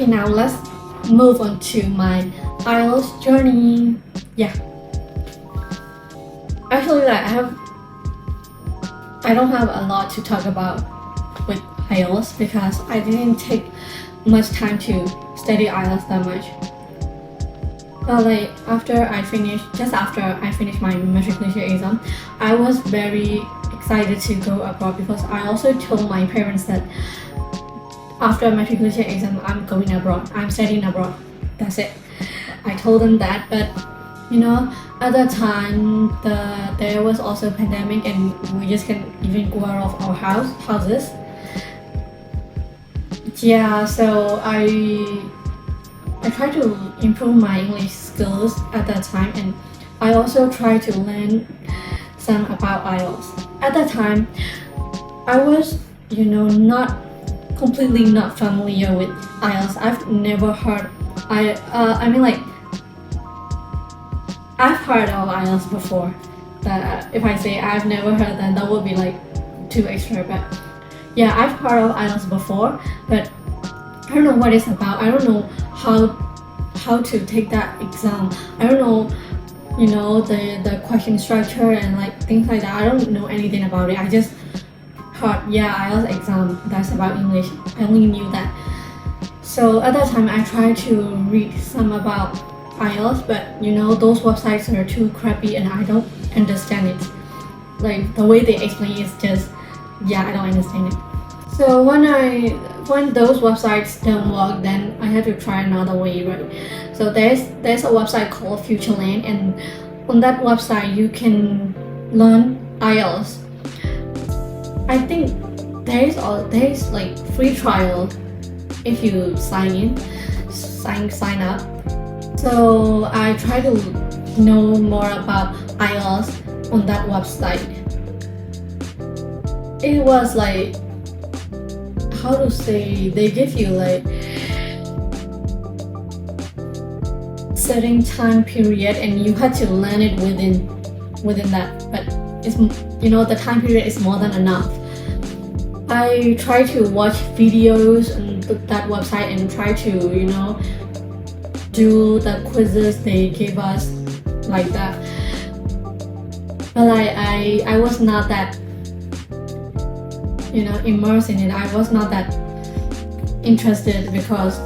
Okay, now let's move on to my IELTS journey. Yeah. Actually, I don't have a lot to talk about with IELTS because I didn't take much time to study IELTS that much. But after I finished my matriculation exam, I was very excited to go abroad because I also told my parents that after matriculation exam, I'm going abroad. I'm studying abroad. That's it. I told them that, but at that time there was also a pandemic and we just can't even go out of our houses. Yeah, so I tried to improve my English skills at that time, and I also tried to learn some about IELTS. At that time, I was not completely not familiar with IELTS. I've never heard I've heard of IELTS before. That if I say I've never heard, then that would be too extra. But yeah, I've heard of IELTS before, but I don't know what it's about. I don't know how to take that exam. I don't know, the question structure and things like that. I don't know anything about it. I just heard, IELTS exam, that's about English. I only knew that. So at that time, I tried to read some about IELTS, but those websites are too crappy and I don't understand it. The way they explain is just, I don't understand it. So when those websites don't work, then I had to try another way, right? So there's a website called Futureland, and on that website you can learn IELTS. I think there's free trial if you sign up. So I try to know more about IELTS on that website. It was how to say, they give you certain time period and you had to learn it within that, but it's the time period is more than enough. I try to watch videos on that website and try to do the quizzes they gave us like that, but I was not that immersed in it. I was not that interested because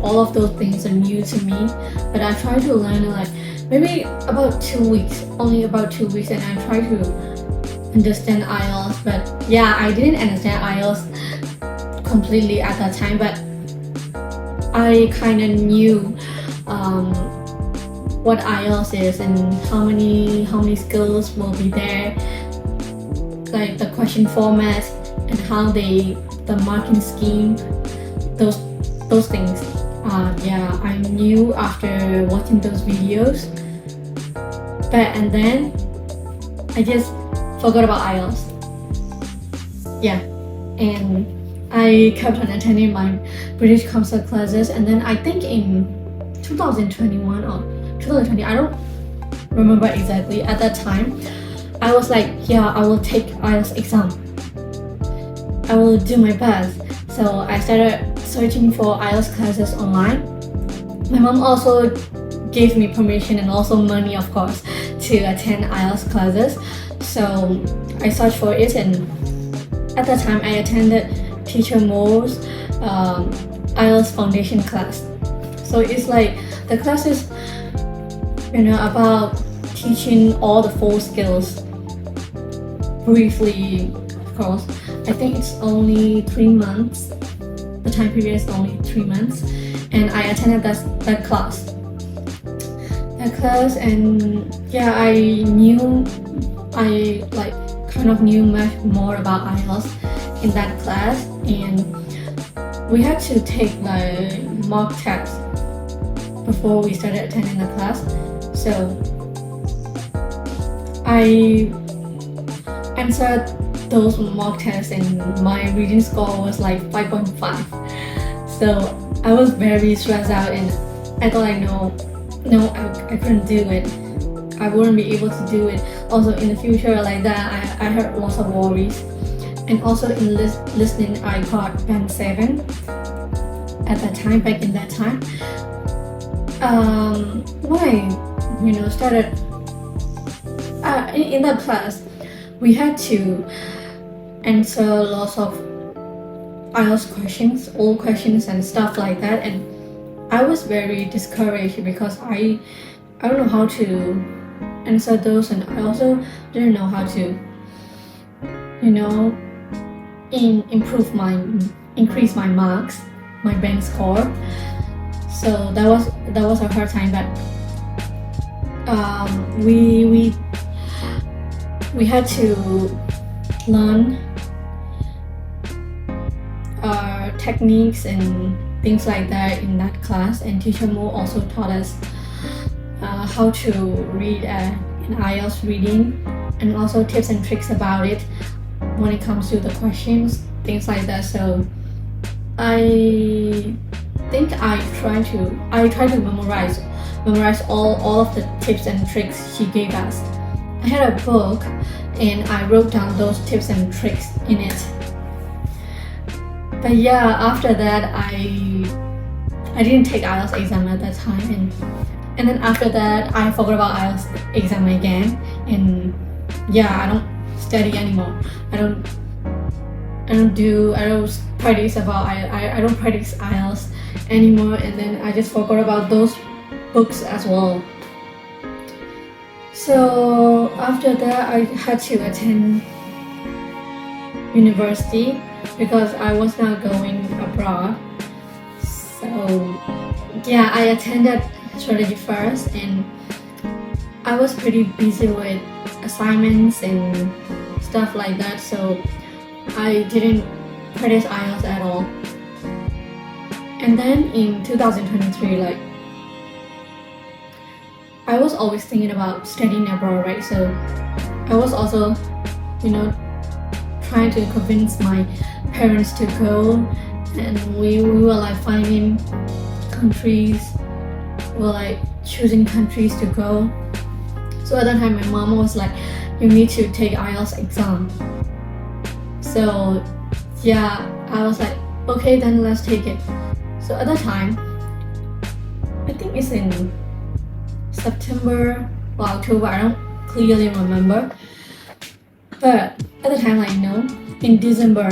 all of those things are new to me. But I tried to learn maybe about 2 weeks, only about 2 weeks, and I tried to understand IELTS. But I didn't understand IELTS completely at that time, but I kind of knew what IELTS is and how many skills will be there, the question format and how the marking scheme, those things. I knew after watching those videos, and then I just forgot about IELTS. And I kept on attending my British Council classes, and then I think in 2021 or 2020, I don't remember exactly. At that time, I was I will take IELTS exam. I will do my best. So I started searching for IELTS classes online. My mom also gave me permission and also money, of course, to attend IELTS classes. So I searched for it, and at that time I attended Teacher Mo's IELTS foundation class. So it's the class is about teaching all the 4 skills briefly, of course. I think it's only 3 months. The time period is only 3 months, and I attended that class. And I kind of knew much more about IELTS in that class, and we had to take mock test before we started attending the class. So I answered those mock tests and my reading score was 5.5. So I was very stressed out and I thought I couldn't do it. I wouldn't be able to do it. Also in the future like that, I had lots of worries. And also in listening, I got band 7. at that time, back in that time. When I started in that class, we had to answer lots of IELTS questions, old questions and stuff like that, and I was very discouraged because I don't know how to answer those, and I also didn't know how to increase my marks, my band score. So that was a hard time, but we had to learn techniques and things like that in that class, and teacher Mo also taught us how to read in IELTS reading, and also tips and tricks about it when it comes to the questions, things like that. So I think I try to memorize all of the tips and tricks she gave us. I had a book and I wrote down those tips and tricks in it. But yeah, after that I didn't take IELTS exam at that time, and then after that I forgot about IELTS exam again, and yeah, I don't study anymore. I don't practice IELTS anymore, and then I just forgot about those books as well. So after that I had to attend university because I was not going abroad. So yeah, I attended strategy first, and I was pretty busy with assignments and stuff like that, so I didn't practice IELTS at all. And then in 2023, I was always thinking about studying abroad, right? So I was also, trying to convince my parents to go, and we were finding countries, we were choosing countries to go. So at that time my mom was like, you need to take IELTS exam. So yeah, I was like, okay, then let's take it. So at that time, I think it's in September or October, I don't clearly remember. But at the time, in December,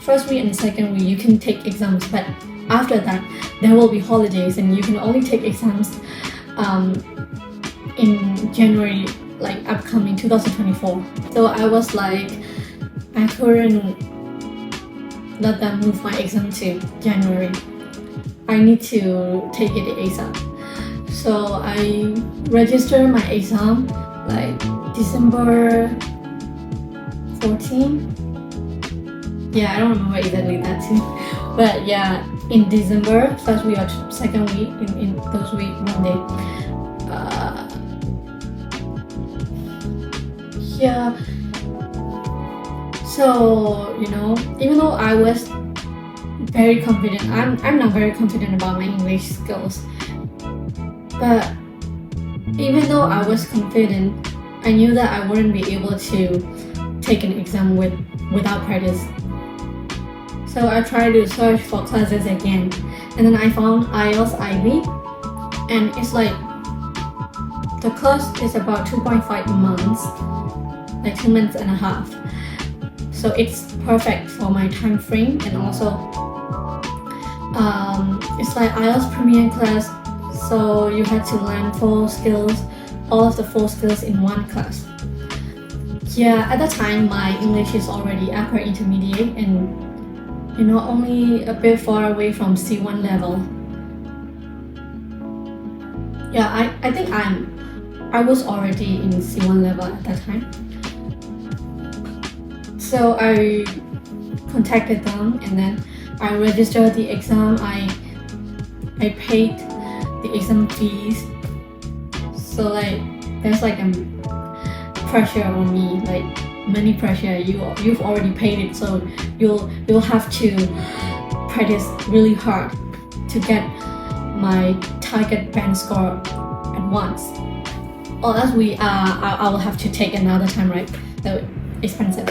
first week and second week you can take exams, but after that there will be holidays and you can only take exams in January, upcoming 2024. So I was like, I couldn't let them move my exam to January. I need to take it ASAP. So I registered my exam December 14. Yeah, I don't remember exactly that too. But yeah, in December, first week or second week, in those weeks, one day. Yeah. So, even though I was very confident, I'm not very confident about my English skills. But even though I was confident, I knew that I wouldn't be able to take an exam without practice. So I tried to search for classes again, and then I found IELTS Ivy, and it's the class is about 2.5 months, 2 months and a half. So it's perfect for my time frame, and also it's IELTS Premier class. So you had to learn all of the 4 skills in one class. Yeah, at that time my English is already upper intermediate and only a bit far away from C1 level. Yeah, I think I was already in C1 level at that time. So I contacted them, and then I registered the exam. I paid the exam fees. So there's a pressure on me, money pressure. You've already paid it, so you'll have to practice really hard to get my target band score at once, or else I will have to take another time, right? So expensive.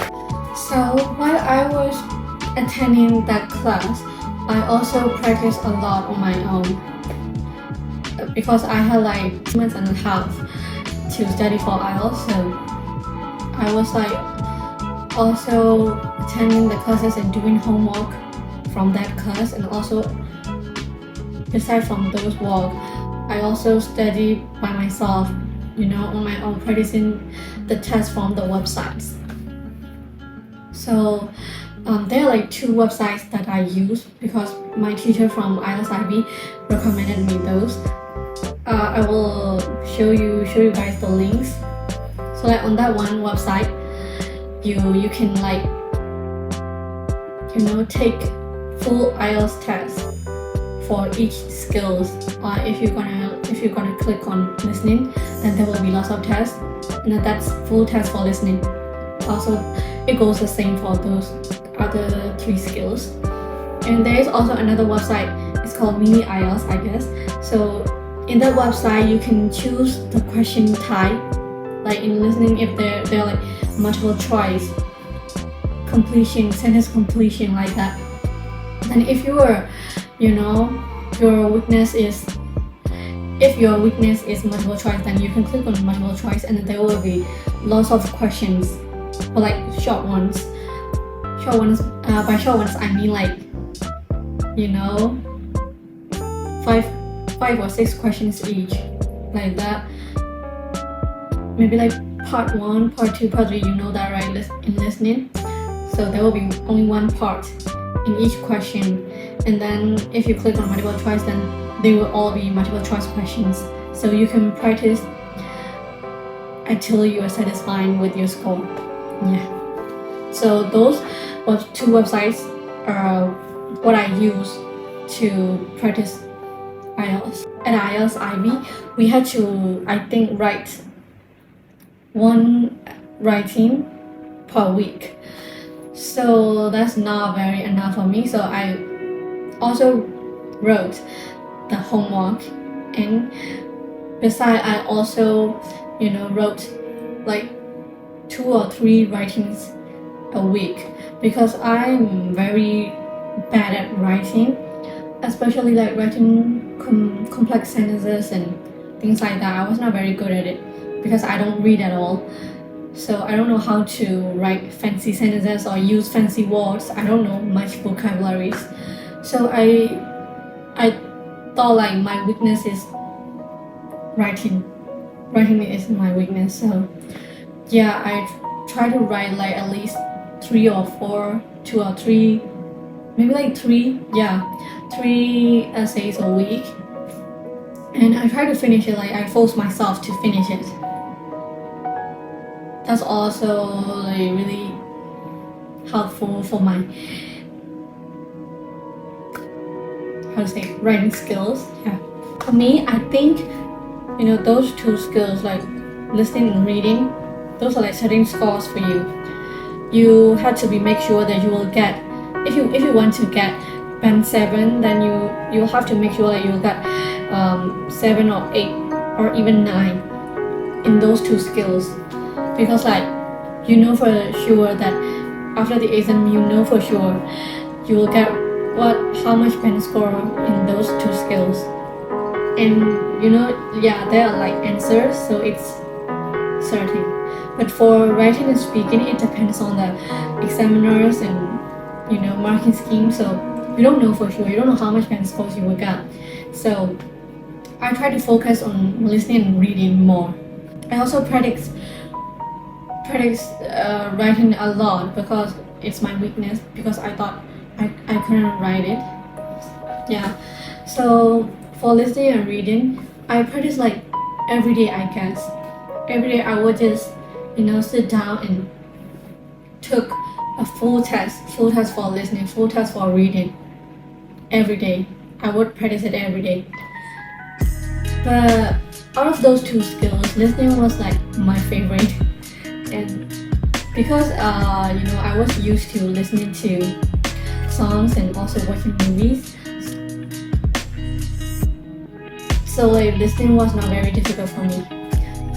So while I was attending that class, I also practice a lot on my own because I had like 2 months and a half to study for IELTS, so I was like also attending the classes and doing homework from that class, and also aside from those work, I also study by myself, on my own, practicing the test from the websites. So there are like 2 websites that I use because my teacher from IELTS Ivy recommended me those. I will show you guys the links. So like on that one website, you can like take full IELTS test for each skills. If you're gonna click on listening, then there will be lots of tests, and that's full test for listening. Also, it goes the same for those other 3 skills. And there is also another website. It's called Mini IELTS, I guess. So in that website, you can choose the question type. Like in listening, if they're like multiple choice, completion, sentence completion, like that. Then if your weakness is multiple choice, then you can click on multiple choice, and there will be lots of questions, or like short ones. By short ones, I mean like 5 or 6 questions each, like that. Maybe like part 1, part 2, part 3, that right, in listening. So there will be only 1 part in each question, and then if you click on multiple choice, then they will all be multiple choice questions. So you can practice until you are satisfied with your score. Yeah. So those 2 websites are what I use to practice IELTS. At IELTS Ivy, we had to, I think, write 1 writing per week. So that's not very enough for me. So I also wrote the homework, and besides, I also wrote like 2 or 3 writings a week, because I'm very bad at writing, especially like writing complex sentences and things like that. I was not very good at it because I don't read at all. So I don't know how to write fancy sentences or use fancy words. I don't know much vocabularies. So I thought like my weakness is writing. Writing is my weakness. So yeah, I try to write like at least 3 or 4, 2 or 3, maybe like 3 essays a week. And I try to finish it, like I force myself to finish it. That's also like really helpful for my writing skills. Yeah. For me, I think those 2 skills, like listening and reading, those are like setting scores for you. You have to make sure that you will get, if you want to get band 7, then you have to make sure that you will get 7 or 8 or even 9 in those 2 skills, because like for sure that after the exam, for sure you will get how much band score in those 2 skills. And there are like answers, so it's certain. But for writing and speaking, it depends on the examiners and marking scheme. So you don't know for sure. You don't know how much band scores you will get. So I try to focus on listening and reading more. I also practice writing a lot because it's my weakness, because I thought I couldn't write it. Yeah. So for listening and reading, I practice like every day, I guess. Every day I would just sit down and took a full test for listening, full test for reading. Every day I would practice it every day. But out of those 2 skills, listening was like my favorite, and because I was used to listening to songs and also watching movies, so like listening was not very difficult for me.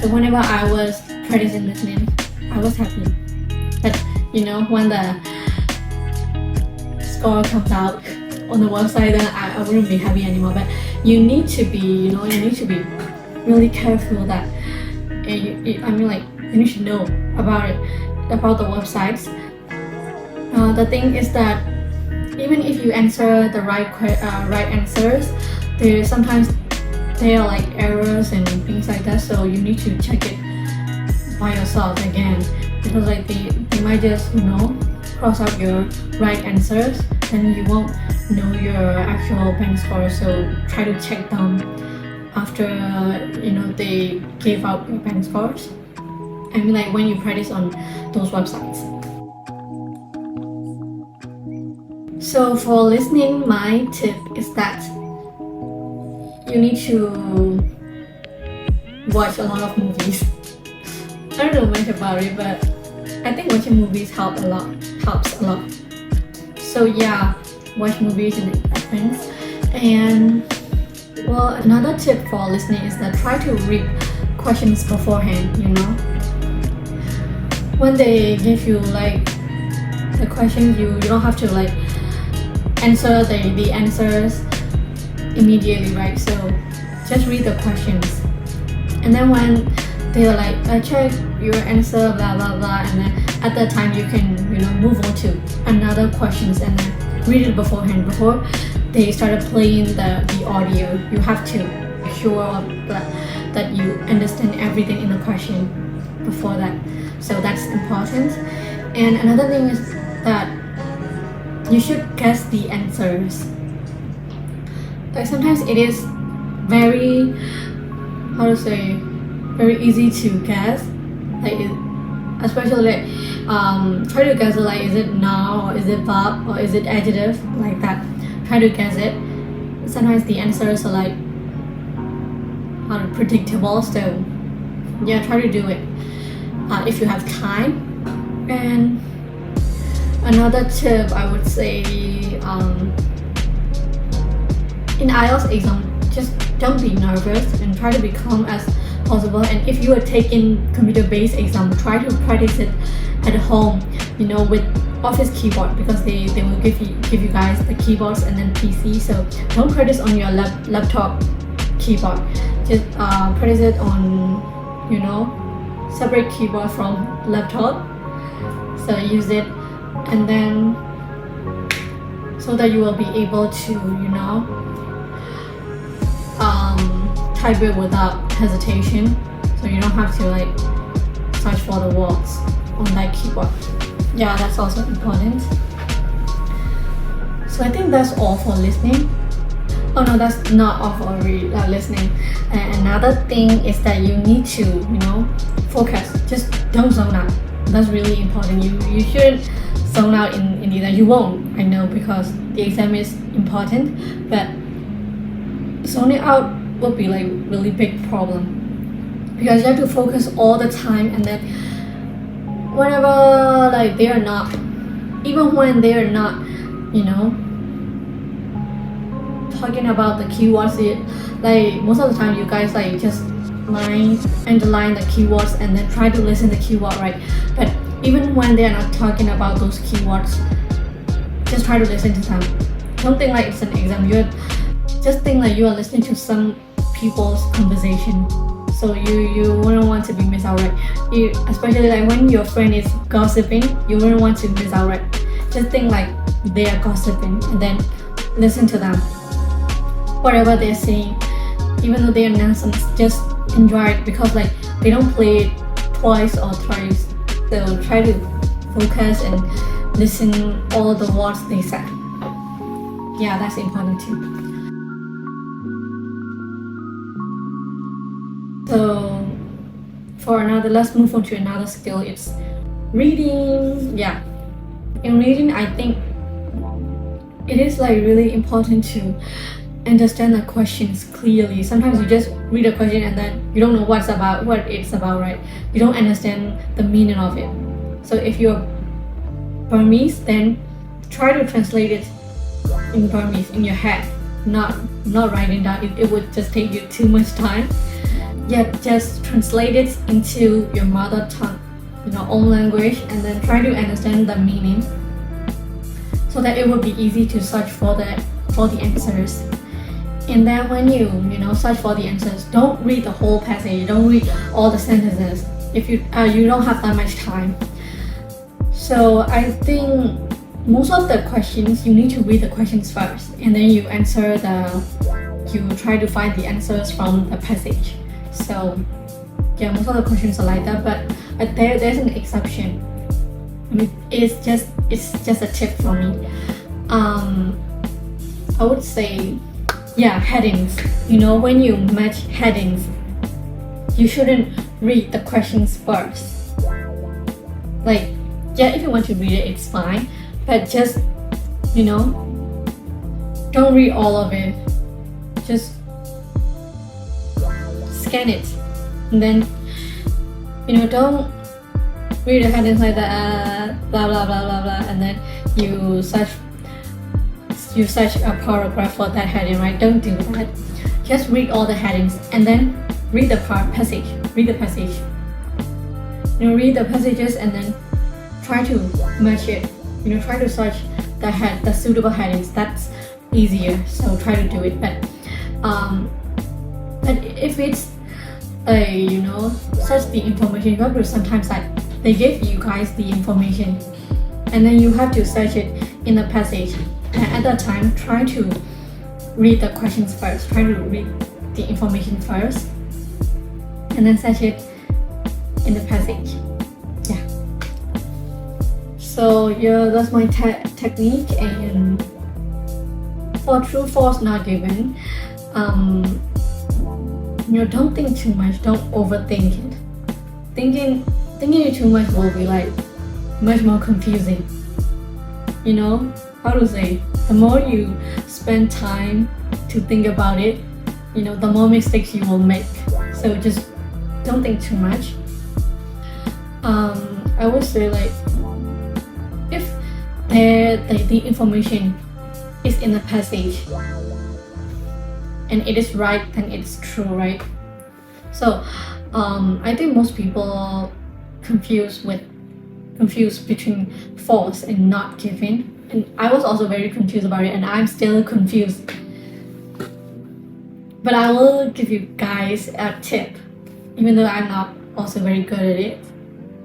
So whenever I was practicing listening, I was happy. But when the score comes out, on the website, then I wouldn't be happy anymore. But you need to be, you need to be really careful that, you need to know about it, about the websites. The thing is that even if you answer the right answers, sometimes there are like errors and things like that. So you need to check it by yourself again, because like they might just cross out your right answers, and you won't know your actual bank score. So try to check them after they gave out your bank scores. Like when you practice on those websites. So for listening, my tip is that you need to watch a lot of movies. I don't know much about it, but I think watching movies helps a lot. So yeah, watch movies and things. And well, another tip for listening is that try to read questions beforehand. When they give you like the questions, you don't have to like answer the answers immediately, right? So just read the questions, and then when they're like, check your answer, blah blah blah, and then at that time you can move on to another questions, and then read it beforehand before they started playing the audio. You have to make sure that you understand everything in the question before that. So that's important. And another thing is that you should guess the answers. Like sometimes it is very very easy to guess, like especially try to guess it, like is it noun or is it verb or is it adjective, like that. Try to guess it. Sometimes the answers are like unpredictable, so yeah, try to do it if you have time. And another tip I would say, in IELTS exam, just don't be nervous and try to be calm as possible. And if you are taking computer-based exam, try to practice it at home, with office keyboard, because they will give you guys the keyboards and then PC. So don't practice on your laptop keyboard. Just practice it on separate keyboard from laptop. So use it, and then so that you will be able to type it without hesitation, so you don't have to like search for the words on that keyboard. Yeah, that's also important. So I think that's all for listening. Oh no, that's not all for listening. And another thing is that you need to focus. Just don't zone out. That's really important. You shouldn't zone out in the exam. You won't, I know, because the exam is important, but zoning out would be like really big problem, because you have to focus all the time, and then whenever like they are not, even when they are not talking about the keywords, like most of the time you guys like just underline the keywords and then try to listen the keyword, right? But even when they are not talking about those keywords, just try to listen to them. Don't think like it's an exam. Just think like you are listening to some people's conversation, so you wouldn't want to be missed out, right? Especially like when your friend is gossiping, you wouldn't want to miss out, right? Just think like they are gossiping, and then listen to them, whatever they're saying, even though they are nonsense. Just enjoy it, because like they don't play it twice or thrice. So try to focus and listen all the words they said. Yeah, that's important too. So let's move on to another skill. It's reading. Yeah, in reading, I think it is like really important to understand the questions clearly. Sometimes you just read a question and then you don't know what it's about, right? You don't understand the meaning of it. So if you're Burmese, then try to translate it in Burmese in your head, not writing down. It would just take you too much time. Yet just translate it into your mother tongue, own language, and then try to understand the meaning, so that it would be easy to search for the for the answers. And then when you search for the answers, don't read the whole passage, don't read all the sentences if you don't have that much time. So I think most of the questions you need to read the questions first, and then you try to find the answers from the passage. So yeah, most of the questions are like that, but there's an exception. I mean, it's just a tip for me. I would say, yeah, headings. When you match headings, you shouldn't read the questions first. Like, yeah, if you want to read it, it's fine, but just, don't read all of it. Just scan it, and then, don't read the headings like that, blah blah blah blah blah, and then you search a paragraph for that heading, right? Don't do that. Just read all the headings and then read the passage. Read the passage. Read the passages and then try to match it. Try to search the suitable headings. That's easier. So try to do it. But if it's search the information, you have to sometimes they give you guys the information, and then you have to search it in the passage. And at that time, try to read the questions first. Try to read the information first, and then search it in the passage. Yeah. So yeah, that's my technique. And for true, false, not given, don't think too much. Don't overthink it. Thinking it too much will be much more confusing. How to say? The more you spend time to think about it, the more mistakes you will make. So just don't think too much. I would say if the information is in the passage and it is right, then it's true, right? So I think most people confuse between false and not given. And I was also very confused about it, and I'm still confused. But I will give you guys a tip, even though I'm not also very good at it.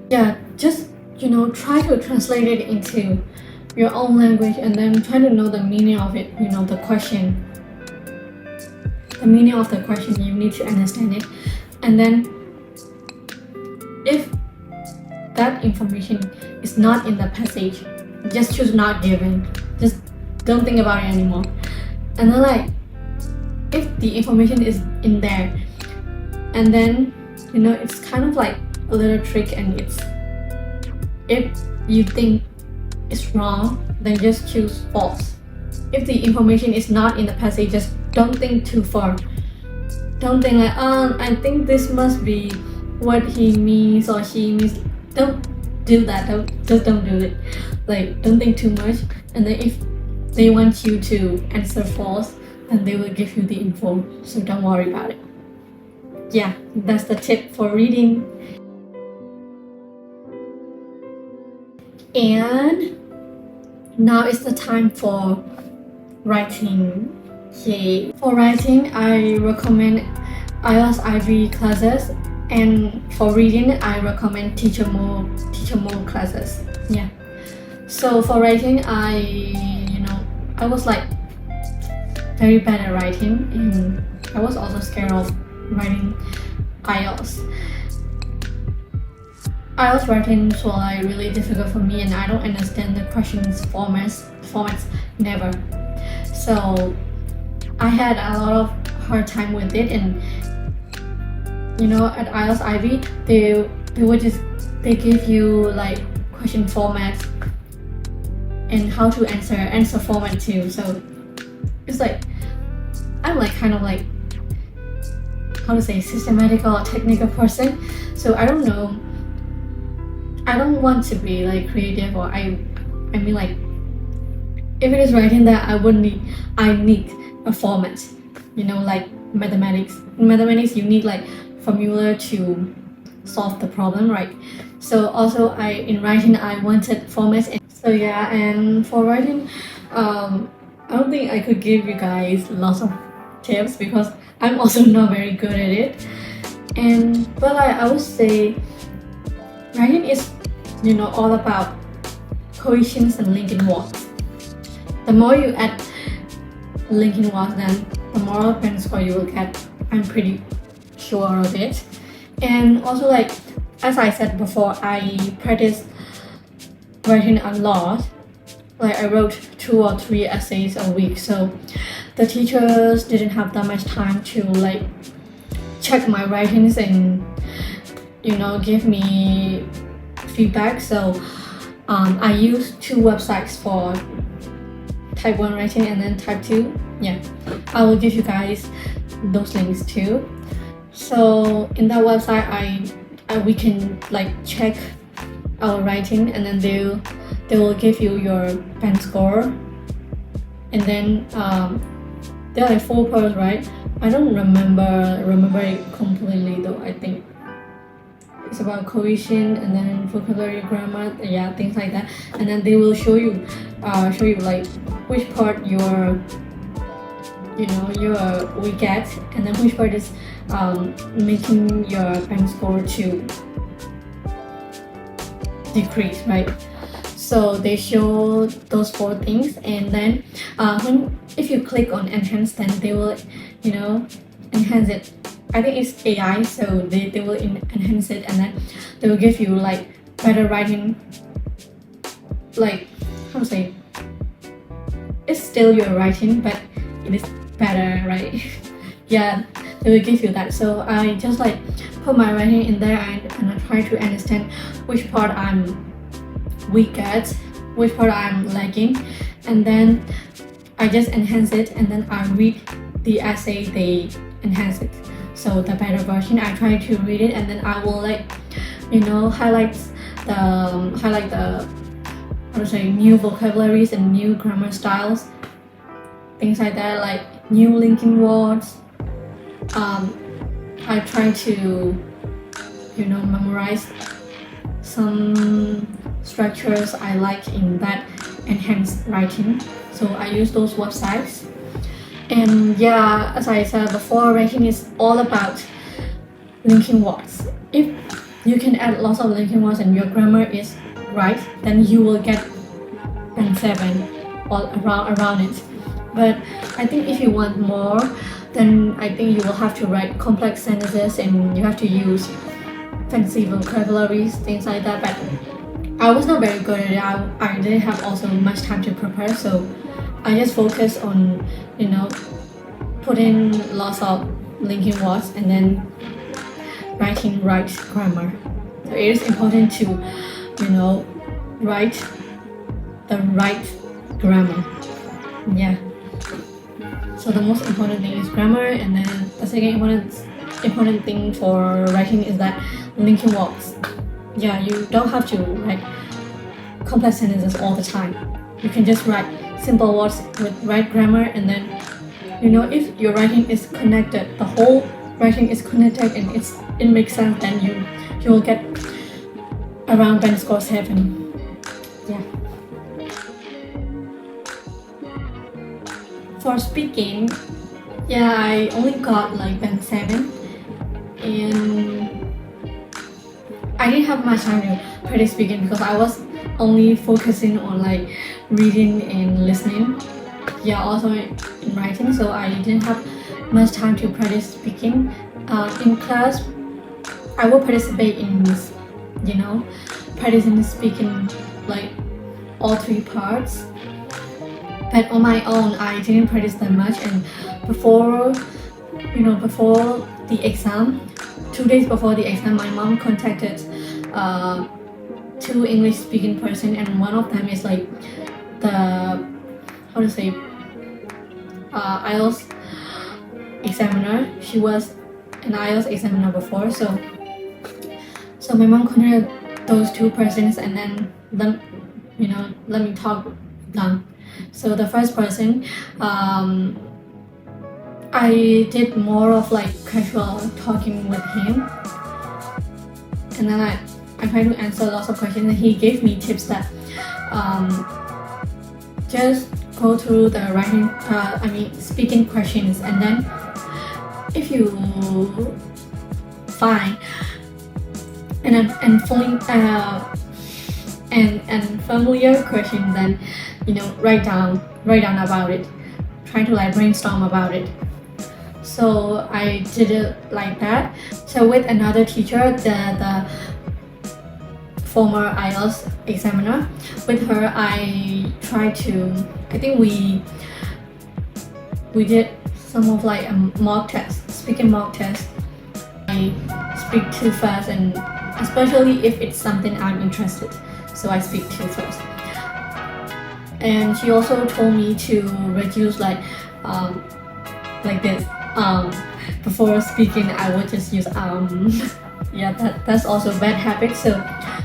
Yeah, just try to translate it into your own language, and then try to know the meaning of it. The question. The meaning of the question, you need to understand it. And then if that information is not in the passage, just choose not given. Just don't think about it anymore. And then if the information is in there, and then it's kind of like a little trick, and if you think it's wrong, then just choose false. If the information is not in the passage, just don't think too far. Don't think I think this must be what he means or she means. Don't do that. Don't do it. Don't think too much. And then if they want you to answer false, then they will give you the info. So don't worry about it. Yeah, that's the tip for reading. And now it's the time for writing. Yay. For writing, I recommend IELTS Ivy classes, and for reading, I recommend teacher mode classes. Yeah. So for writing, I was very bad at writing, and I was also scared of writing IELTS. IELTS writing was really difficult for me, and I don't understand the questions formats never. So I had a lot of hard time with it, and at IELTS Ivy they give you question formats and how to answer format too. So it's I'm kind of how to say, systematic or technical person. So I don't know. I don't want to be creative, or I mean if it is writing that I need a format, mathematics. In mathematics, you need formula to solve the problem, right? So also in writing, I wanted formats. So yeah, and for writing, I don't think I could give you guys lots of tips because I'm also not very good at it. But I would say writing is, all about cohesion and linking words. The more you add linking words, then the more pen score you will get. I'm pretty sure of it. And also, like as I said before, I practice writing a lot. Like I wrote 2 or 3 essays a week, so the teachers didn't have that much time to like check my writings and give me feedback. So I use 2 websites for type 1 writing and then type 2. Yeah, I will give you guys those links too. So in that website we can like check our writing, and then they will give you your pen score. And then there are like 4 parts, right? I don't remember it completely though. I think it's about cohesion and then vocabulary, grammar, yeah, things like that. And then they will show you like which part you're weak at, and then which part is making your pen score to decrease, right? So they show those 4 things, and then if you click on enhance, then they will enhance it. I think it's AI, so they will enhance it, and then they will give you like better writing. Like, how to say, it's still your writing, but it is better, right? Yeah, they will give you that. So I just like put my writing in there, and I try to understand which part I'm weak at, which part I'm lagging, and then I just enhance it, and then I read the essay they enhance it. So the better version, I try to read it, and then I will like highlight the how to say, new vocabularies and new grammar styles, things like that, like new linking words. I try to memorize some structures I like in that enhanced writing. So I use those websites. And yeah, as I said before, writing is all about linking words. If you can add lots of linking words and your grammar is right, then you will get pen 7 all around it. But I think if you want more, then I think you will have to write complex sentences, and you have to use fancy vocabularies, things like that. But I was not very good at it. I didn't have also much time to prepare, so I just focus on putting lots of linking words and then writing right grammar. So it is important to write the right grammar. Yeah. So the most important thing is grammar, and then the second important thing for writing is that linking words. Yeah, you don't have to write complex sentences all the time. You can just write simple words with right grammar, and then if your writing is connected, the whole writing is connected, and it makes sense, then you will get around pen score 7. Yeah. For speaking, yeah, I only got like pen 7, and I didn't have much time to practice speaking because I was only focusing on like reading and listening. Yeah, also in writing, so I didn't have much time to practice speaking. In class, I will participate in practicing speaking like all 3 parts. But on my own, I didn't practice that much. And before the exam, 2 days before the exam, my mom contacted 2 English-speaking person, and one of them is like the IELTS examiner. She was an IELTS examiner before, so my mom contacted those 2 persons, and then let me talk with them. So the first person, I did more of like casual talking with him, and then I tried to answer lots of questions, and he gave me tips that just go through the writing, speaking questions, and then if you find and familiar question, then write down about it. Try to like brainstorm about it. So I did it like that. So with another teacher, the former IELTS examiner, with her I tried to, I think we did some of like a mock test, speaking mock test. I speak too fast, and especially if it's something I'm interested, so I speak too fast. And she also told me to reduce like this. Before speaking, I would just use yeah, that's also a bad habit. So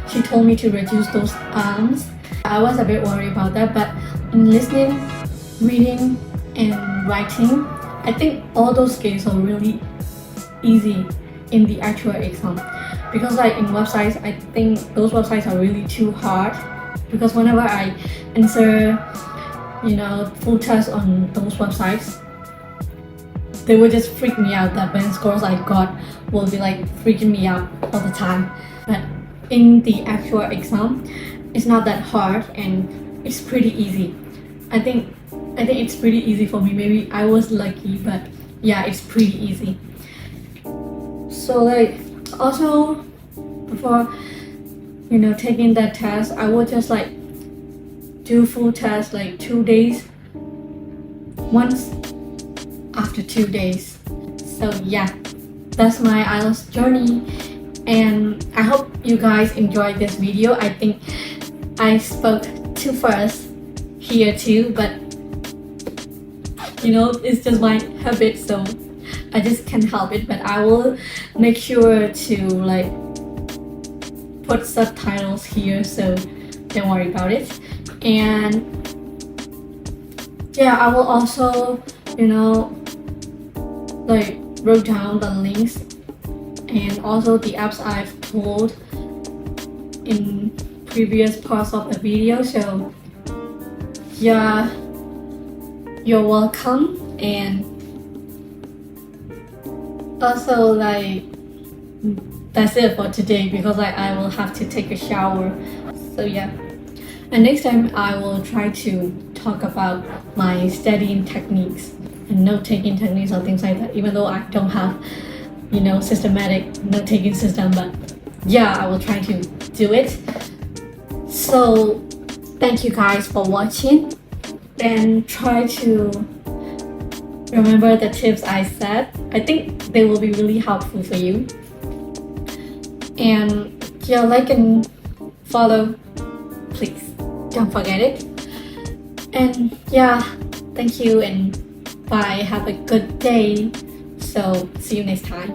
she told me to reduce those I was a bit worried about that, but in listening, reading, and writing, I think all those skills are really easy in the actual exam. Because like in websites, I think those websites are really too hard. Because whenever I answer, full test on those websites, they would just freak me out. The band scores I got will be like freaking me out all the time. But in the actual exam, it's not that hard and it's pretty easy. I think it's pretty easy for me. Maybe I was lucky, but yeah, it's pretty easy. So like also before taking that test, I would just like do full test like 2 days, once after 2 days. So yeah, that's my IELTS journey, and I hope you guys enjoyed this video. I think I spoke too fast here too, but it's just my habit, so I just can't help it. But I will make sure to like put subtitles here, so don't worry about it. And yeah, I will also like wrote down the links and also the apps I've told in previous parts of the video. So yeah, you're welcome. And also like that's it for today, because I will have to take a shower. So yeah, and next time I will try to talk about my studying techniques and note-taking techniques or things like that, even though I don't have systematic note-taking system, but yeah, I will try to do it. So thank you guys for watching, and try to remember the tips I said. I think they will be really helpful for you. And yeah, like and follow, please don't forget it. And yeah, thank you and bye. Have a good day. So see you next time.